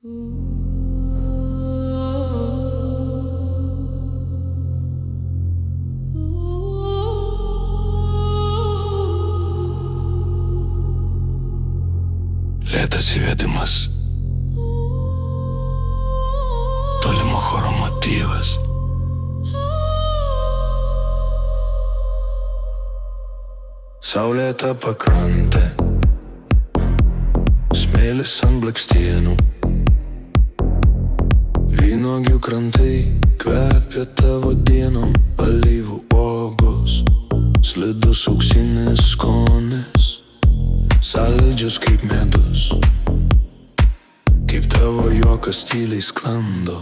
Lėtas įvedimas, tolimo choro motyvas. Saulėta pakrantė, smėlis ant blakstienų, vynuogių krantai kvepia tavo dienom, alyvų uogos, slidus auksinis skonis, saldžius kaip medus, kaip tavo juokas tyliai sklando.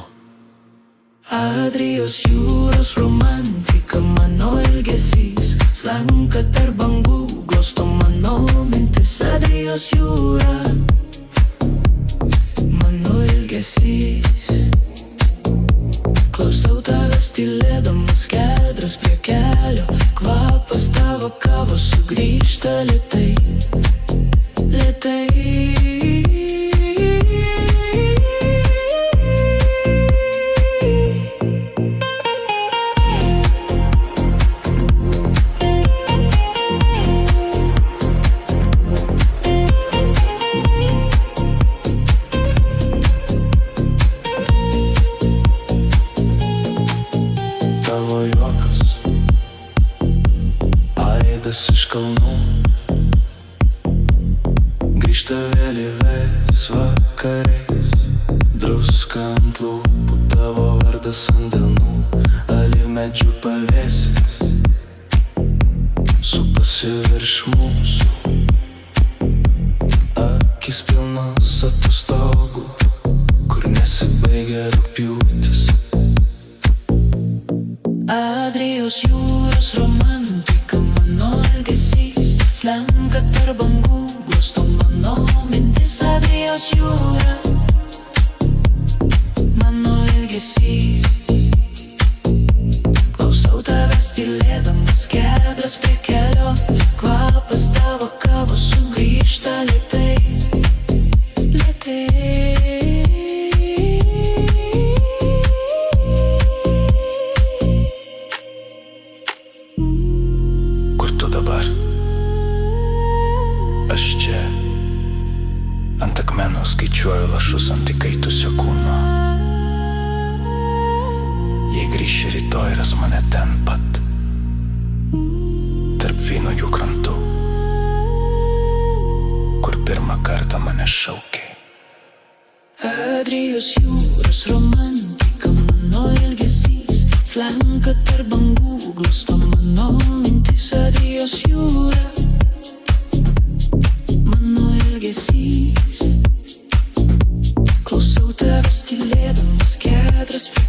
Adrijos jūros romantika, mano ilgesys slenka tarp bangų, glosto mano mintis. Adrijos jūra, mano ilgesys. Klausau tavęs tylėdamas, kedras prie kelio, kvapas tavo kavos sugrįžta lėtai, lėtai. Tavo juokas, aidas iš kalnų, grįžta vėlyvais vakariais, druska ant lūpų, tavo vardas ant delnų, alyvmedžių pavėsis supasi virš mūsų, akis pilnos atostogų, kur nesibaigia rugpjūtis. Adrijos jūros romantika, mano ilgesys slenka tarp bangų, glosto mano mintis. Adrijos jūra, mano ilgesys. Klausau tavęs tylėdamas, kedras prie kelio, kvapas tavo kavos sugrįžta lėtai, lėtai. Dabar aš čia ant akmenų skaičiuoju lašus ant įkaitusio kūno. Jei grįši rytoj, ras mane ten pat, tarp vynuogių krantų, kur pirmą kartą mane šaukė. Adrijos jūros romantika, mano ilgesys slenka tarp bangų, glosto mano mintis. Adrijos jūra, mano ilgesys. Klausau tavęs tylėdamas, kedras prie